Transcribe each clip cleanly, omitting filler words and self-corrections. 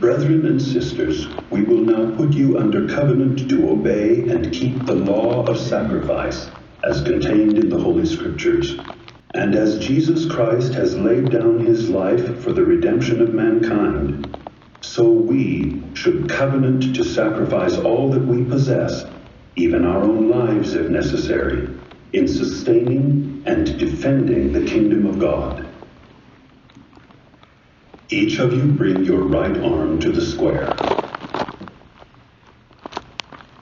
Brethren and sisters, we will now put you under covenant to obey and keep the law of sacrifice as contained in the Holy Scriptures. And as Jesus Christ has laid down his life for the redemption of mankind, so we should covenant to sacrifice all that we possess, even our own lives if necessary, in sustaining and defending the kingdom of God. Each of you bring your right arm to the square.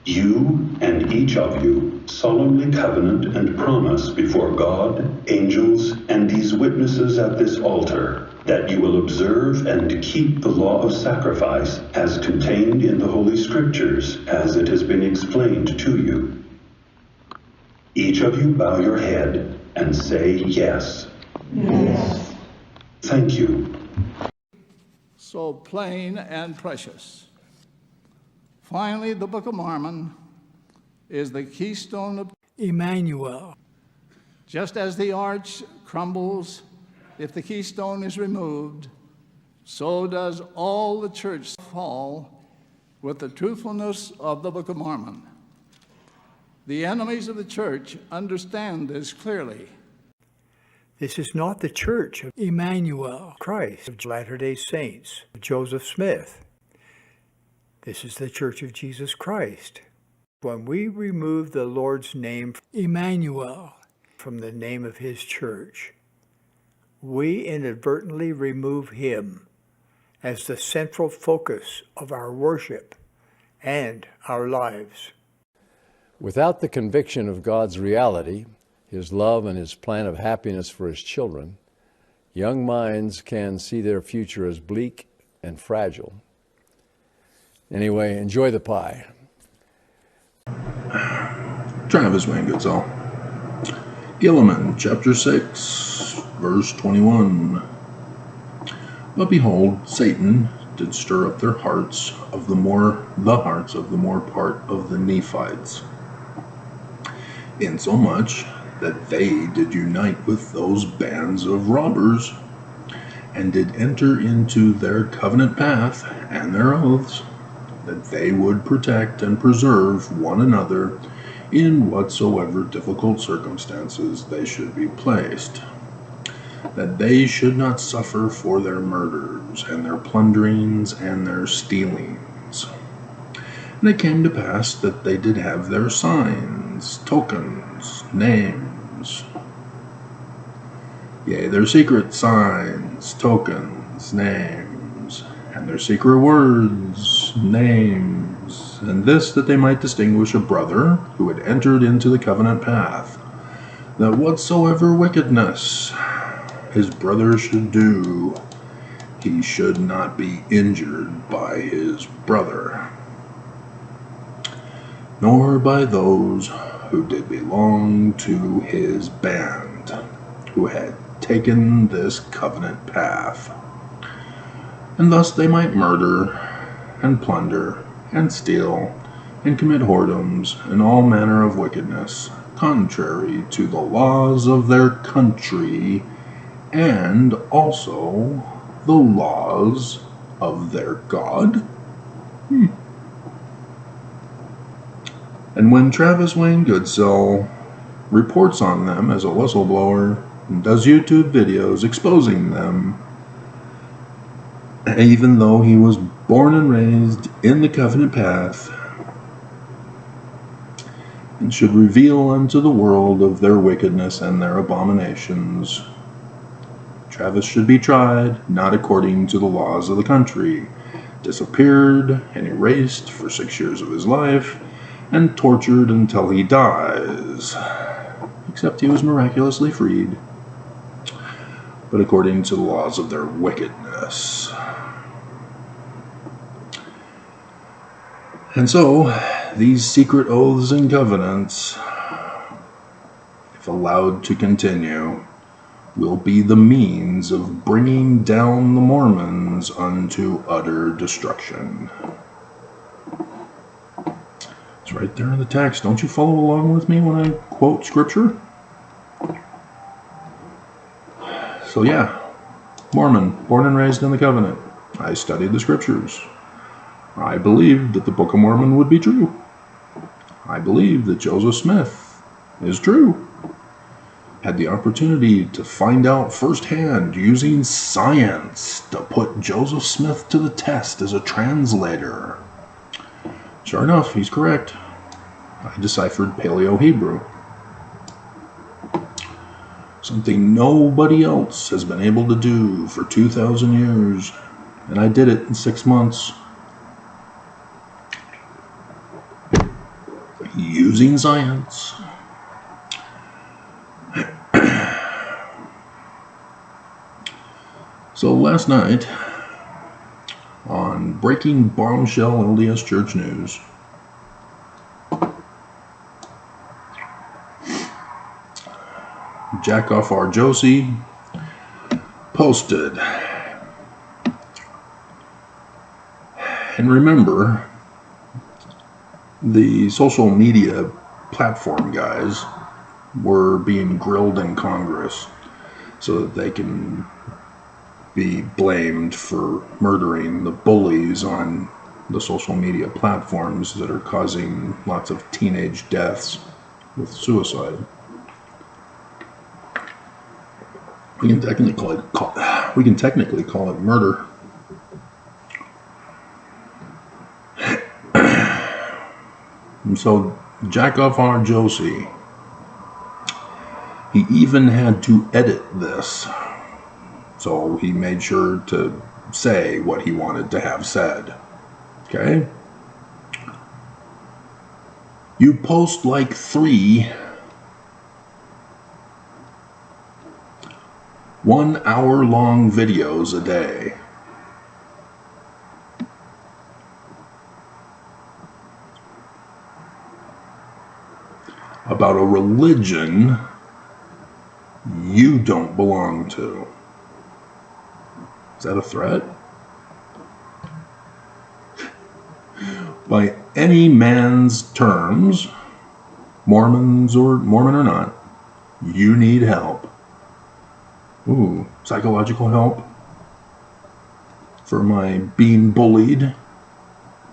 You and each of you solemnly covenant and promise before God, angels, and these witnesses at this altar that you will observe and keep the law of sacrifice as contained in the Holy Scriptures as it has been explained to you. Each of you bow your head and say yes. Yes. Thank you. So plain and precious. Finally, the Book of Mormon is the keystone of Emmanuel. just as the arch crumbles if the keystone is removed, so does all the church fall with the truthfulness of the Book of Mormon. The enemies of the church understand this clearly. This is not the church of Emmanuel, Christ, of Latter-day Saints, of Joseph Smith. This is the church of Jesus Christ. When we remove the Lord's name, Emmanuel, from the name of his church, we inadvertently remove him as the central focus of our worship and our lives. Without the conviction of God's reality, his love and his plan of happiness for his children, young minds can see their future as bleak and fragile. Anyway, enjoy the pie. Travis Wayne Goodsall. Gilliman, chapter 6, verse 21. But behold, Satan did stir up their hearts of the hearts of the more part of the Nephites, insomuch that they did unite with those bands of robbers, and did enter into their covenant path and their oaths, that they would protect and preserve one another in whatsoever difficult circumstances they should be placed, that they should not suffer for their murders and their plunderings and their stealings. And it came to pass that they did have their signs, tokens, names, yea, their secret signs, tokens, names, and their secret words, names, and this that they might distinguish a brother who had entered into the covenant path, that whatsoever wickedness his brother should do, he should not be injured by his brother, nor by those who did belong to his band, who had taken this covenant path. And thus they might murder, and plunder, and steal, and commit whoredoms, and all manner of wickedness, contrary to the laws of their country, and also the laws of their God. And when Travis Wayne Goodsell reports on them as a whistleblower and does YouTube videos exposing them, even though he was born and raised in the covenant path, and should reveal unto the world of their wickedness and their abominations, Travis should be tried not according to the laws of the country, disappeared and erased for 6 years of his life, and tortured until he dies, except he was miraculously freed, but according to the laws of their wickedness. And so, these secret oaths and covenants, if allowed to continue, will be the means of bringing down the Mormons unto utter destruction. It's right there in the text. Don't you follow along with me when I quote Scripture? So yeah, Mormon, born and raised in the covenant. I studied the Scriptures. I believed that the Book of Mormon would be true. I believed that Joseph Smith is true. Had the opportunity to find out firsthand using science to put Joseph Smith to the test as a translator. Sure enough, he's correct. I deciphered Paleo-Hebrew. Something nobody else has been able to do for 2,000 years. And I did it in 6 months. Using science. So last night, on Breaking Bombshell LDS Church News, Jackoff R. Josie posted, and remember, the social media platform guys were being grilled in Congress so that they can be blamed for murdering the bullies on the social media platforms that are causing lots of teenage deaths with suicide. We can technically call it murder. And so Jackoff R. Josie, he even had to edit this. So he made sure to say what he wanted to have said. Okay? You post like 3 1-hour-long videos a day. About a religion you don't belong to. Is that a threat? By any man's terms, Mormon or not, you need help. Ooh, psychological help for my being bullied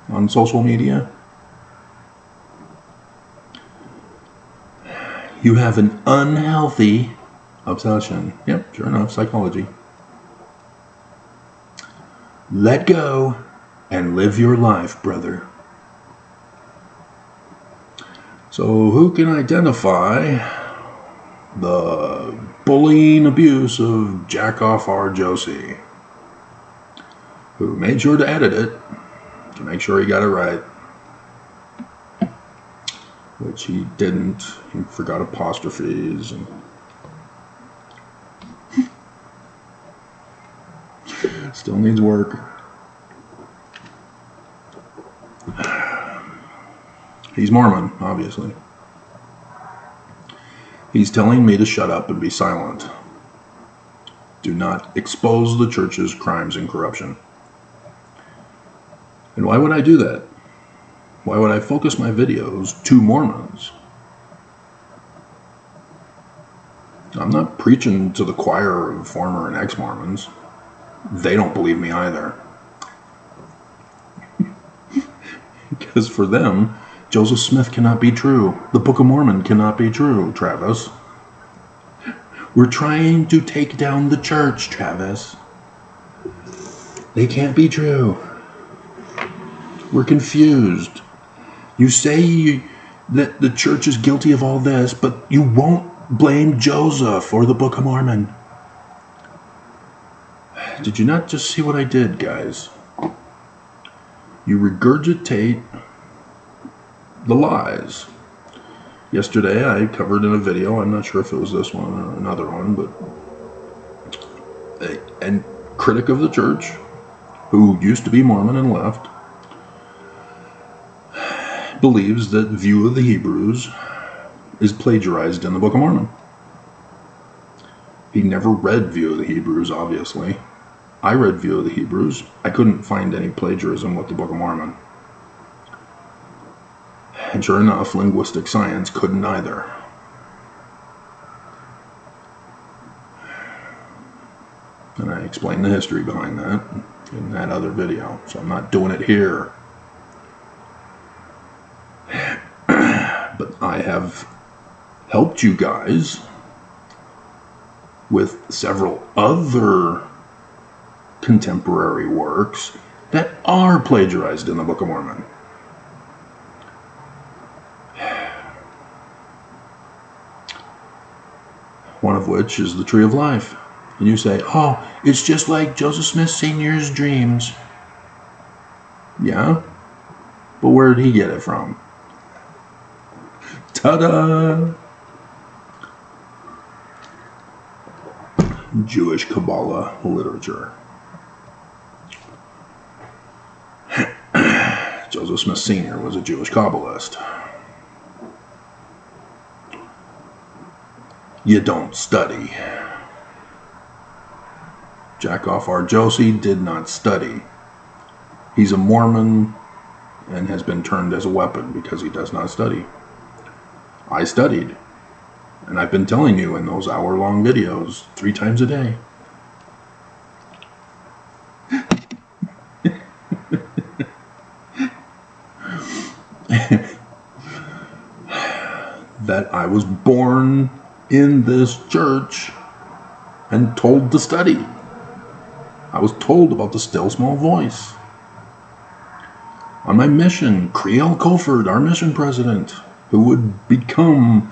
on social media. You have an unhealthy obsession. Yep, sure enough, psychology. Let go and live your life, brother. So who can identify the bullying abuse of Jackoff R. Josie, who made sure to edit it to make sure he got it right, which he didn't. He forgot apostrophes and still needs work. He's Mormon, obviously. He's telling me to shut up and be silent. Do not expose the church's crimes and corruption. And why would I do that? Why would I focus my videos to Mormons? I'm not preaching to the choir of former and ex-Mormons. They don't believe me either. Because for them, Joseph Smith cannot be true. The Book of Mormon cannot be true, Travis. We're trying to take down the church, Travis. They can't be true. We're confused. You say that the church is guilty of all this, but you won't blame Joseph or the Book of Mormon. Did you not just see what I did, guys? You regurgitate the lies. Yesterday I covered in a video, I'm not sure if it was this one or another one, but a critic of the church who used to be Mormon and left believes that View of the Hebrews is plagiarized in the Book of Mormon. He never read View of the Hebrews, obviously. I read View of the Hebrews. I couldn't find any plagiarism with the Book of Mormon. And sure enough, linguistic science couldn't either. And I explained the history behind that in that other video, so I'm not doing it here. But I have helped you guys with several other contemporary works that are plagiarized in the Book of Mormon. One of which is the Tree of Life. And you say, oh, it's just like Joseph Smith Sr.'s dreams. Yeah? But where did he get it from? Ta-da! Jewish Kabbalah literature. Joseph Smith Sr. was a Jewish Kabbalist. You don't study. Jackoff R. Josie did not study. He's a Mormon and has been turned as a weapon because he does not study. I studied, and I've been telling you in those hour-long videos 3 times a day. That I was born in this church and told to study. I was told about the still small voice. On my mission, Creel Colford, our mission president, who would become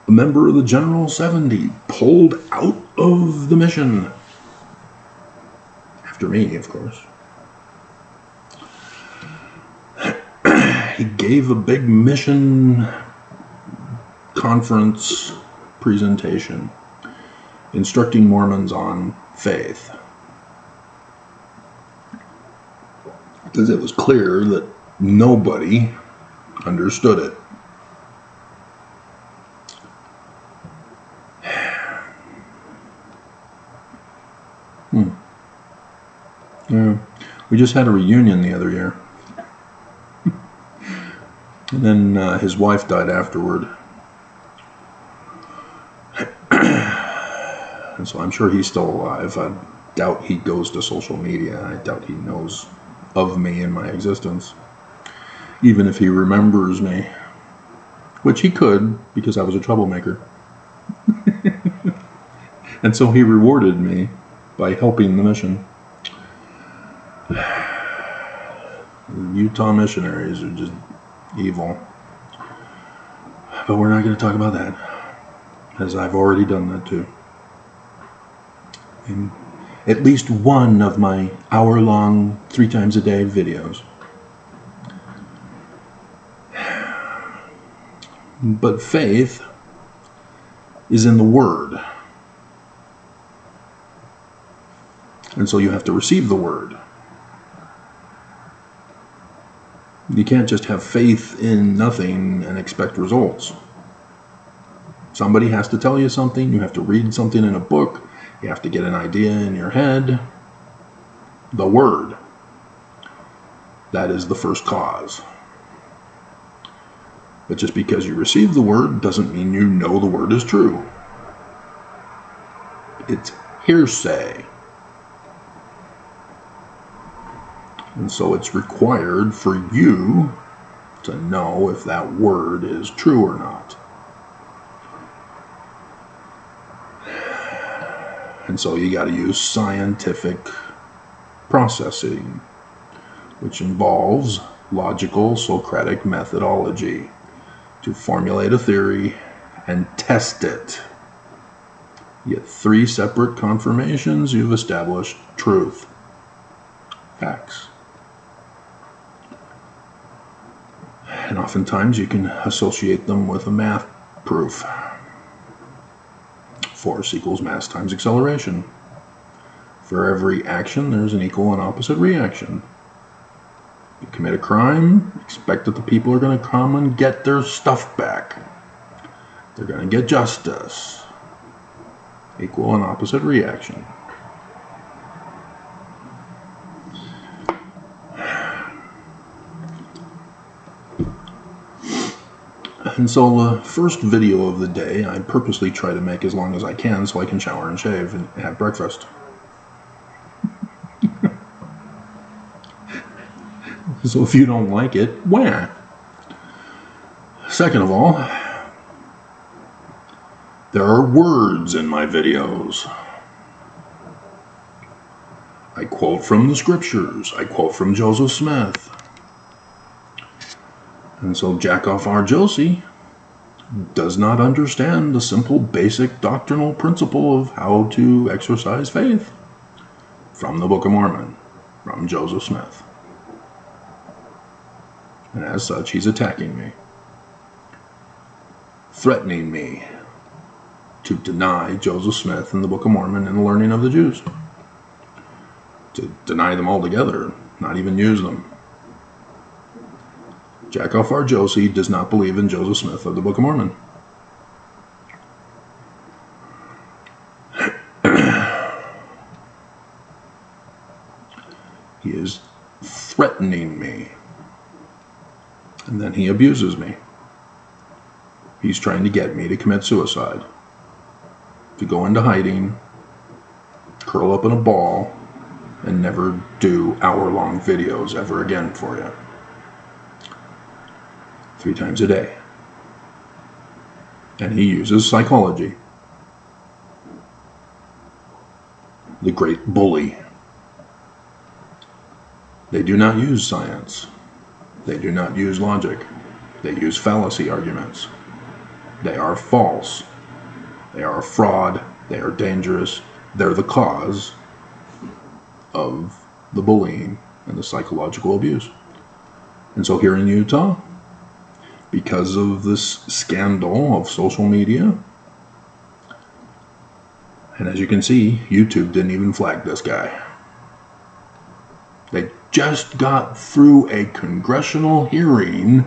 a member of the General 70, pulled out of the mission. After me, of course. He gave a big mission conference presentation instructing Mormons on faith. Because it was clear that nobody understood it. Yeah, we just had a reunion the other year. And then his wife died afterward. And so I'm sure he's still alive. I doubt he goes to social media. I doubt he knows of me and my existence. Even if he remembers me. Which he could, because I was a troublemaker. And so he rewarded me by helping the mission. The Utah missionaries are just evil. But we're not going to talk about that, as I've already done that too. In at least one of my hour-long, 3 times a day videos. But faith is in the Word. And so you have to receive the Word. You can't just have faith in nothing and expect results. Somebody has to tell you something. You have to read something in a book. You have to get an idea in your head. The Word. That is the first cause. But just because you receive the Word doesn't mean you know the Word is true. It's hearsay. And so it's required for you to know if that word is true or not. And so you got to use scientific processing, which involves logical Socratic methodology to formulate a theory and test it. You get 3 separate confirmations, you've established truth. Facts. And oftentimes you can associate them with a math proof. Force equals mass times acceleration. For every action, there's an equal and opposite reaction. You commit a crime, expect that the people are going to come and get their stuff back. They're going to get justice. Equal and opposite reaction. And so the first video of the day I purposely try to make as long as I can so I can shower and shave and have breakfast. So if you don't like it, wah. Second of all, there are words in my videos. I quote from the Scriptures. I quote from Joseph Smith. And so Jackoff R. Josie does not understand the simple, basic doctrinal principle of how to exercise faith from the Book of Mormon, from Joseph Smith. And as such, he's attacking me, threatening me to deny Joseph Smith and the Book of Mormon and the learning of the Jews, to deny them altogether, not even use them. Jackoff R. Josie does not believe in Joseph Smith of the Book of Mormon. He is threatening me. And then he abuses me. He's trying to get me to commit suicide, to go into hiding, curl up in a ball, and never do hour-long videos ever again for you. 3 times a day. And he uses psychology. The great bully. They do not use science. They do not use logic. They use fallacy arguments. They are false. They are a fraud. They are dangerous. They're the cause of the bullying and the psychological abuse. And so here in Utah, because of this scandal of social media, and as you can see, YouTube didn't even flag this guy. They just got through a congressional hearing,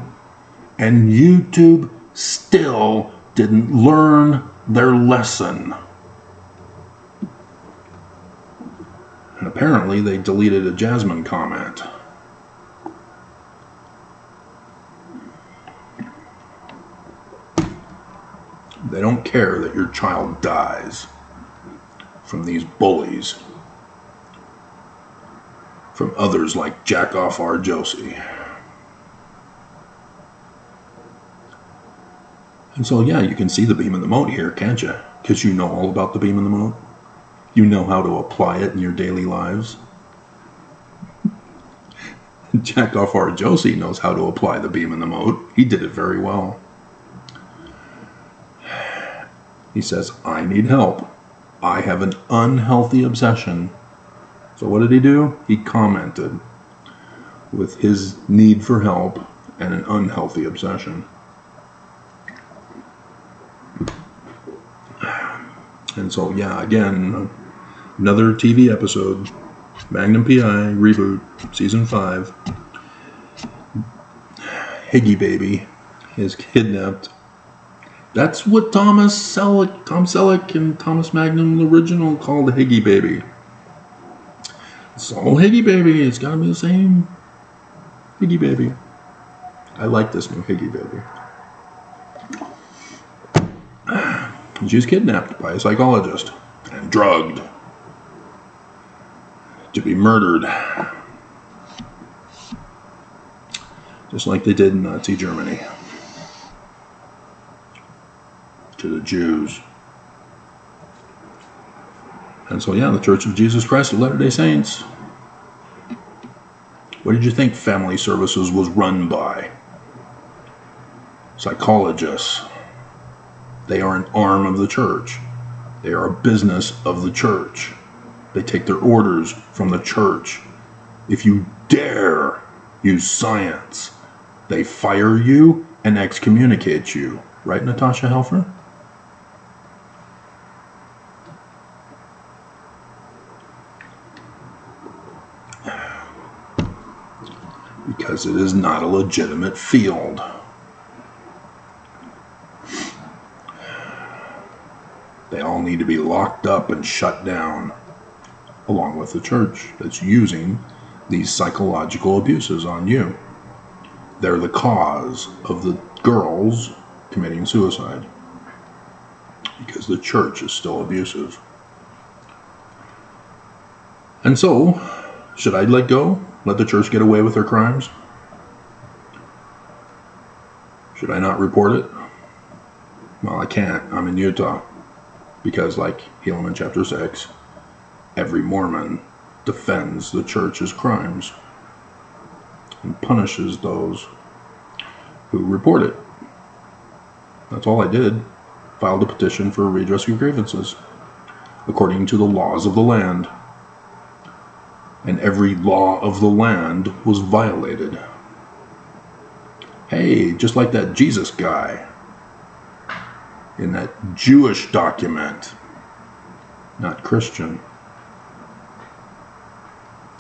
and YouTube still didn't learn their lesson. And apparently they deleted a Jasmine comment. They don't care that your child dies from these bullies, from others like Jackoff R. Josie. And so, yeah, you can see the beam in the moat here, can't you? Because you know all about the beam in the moat. You know how to apply it in your daily lives. Jackoff R. Josie knows how to apply the beam in the moat. He did it very well. He says, I need help. I have an unhealthy obsession. So what did he do? He commented with his need for help and an unhealthy obsession. And so, yeah, again, another TV episode, Magnum P.I. reboot, season 5. Higgy Baby is kidnapped. That's what Tom Selleck and Thomas Magnum, the original, called the Higgy Baby. It's all Higgy Baby. It's got to be the same Higgy Baby. I like this new Higgy Baby. She was kidnapped by a psychologist and drugged to be murdered, just like they did in Nazi Germany to the Jews. And so, yeah, the Church of Jesus Christ of Latter-day Saints. What did you think Family Services was run by? Psychologists. They are an arm of the church. They are a business of the church. They take their orders from the church. If you dare use science, they fire you and excommunicate you. Right, Natasha Helfer? Because it is not a legitimate field. They all need to be locked up and shut down, along with the church that's using these psychological abuses on you. They're the cause of the girls committing suicide, because the church is still abusive. And so, should I let go? Let the church get away with their crimes? Should I not report it? Well, I can't. I'm in Utah. Because, like Helaman chapter 6, every Mormon defends the church's crimes and punishes those who report it. That's all I did. Filed a petition for redress of grievances according to the laws of the land. And every law of the land was violated. Hey, just like that Jesus guy in that Jewish document, not Christian.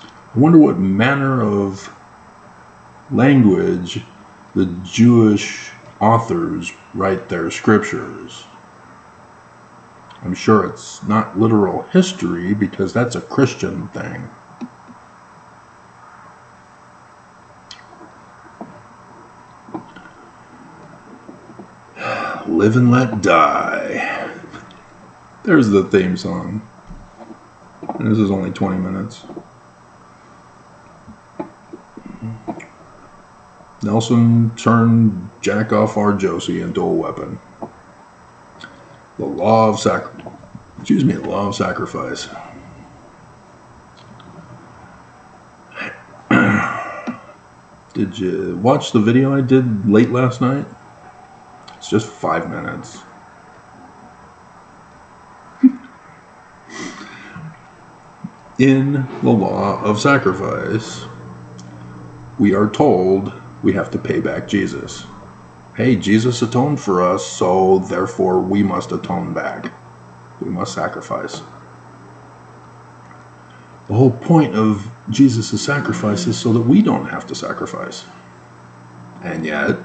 I wonder what manner of language the Jewish authors write their scriptures. I'm sure it's not literal history because that's a Christian thing. Live and let die. There's the theme song. And this is only 20 minutes. Nelson turned Jack-Off R. Josie into a weapon. The law of sacrifice. Did you watch the video I did late last night? It's just 5 minutes. In the law of sacrifice, we are told we have to pay back Jesus. Hey, Jesus atoned for us, so therefore we must atone back. We must sacrifice. The whole point of Jesus' sacrifice is so that we don't have to sacrifice. And yet,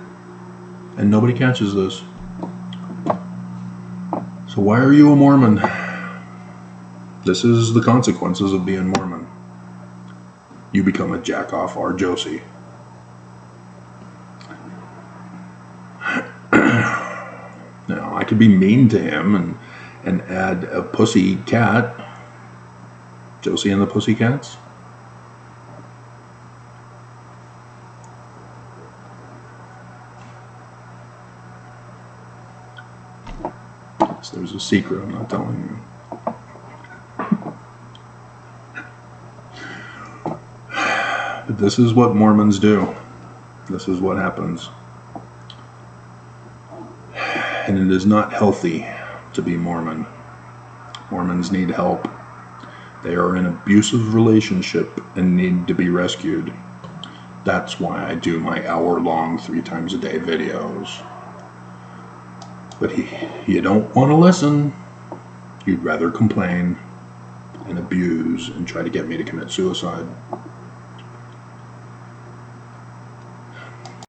and nobody catches this. So why are you a Mormon? This is the consequences of being Mormon. You become a Jack-Off R. Josie. Now, I could be mean to him and add a pussy cat. Josie and the Pussycats. So there's a secret I'm not telling you. But this is what Mormons do. This is what happens. And it is not healthy to be Mormon. Mormons need help. They are in an abusive relationship and need to be rescued. That's why I do my hour-long, 3 times a day videos. But you don't want to listen. You'd rather complain and abuse and try to get me to commit suicide.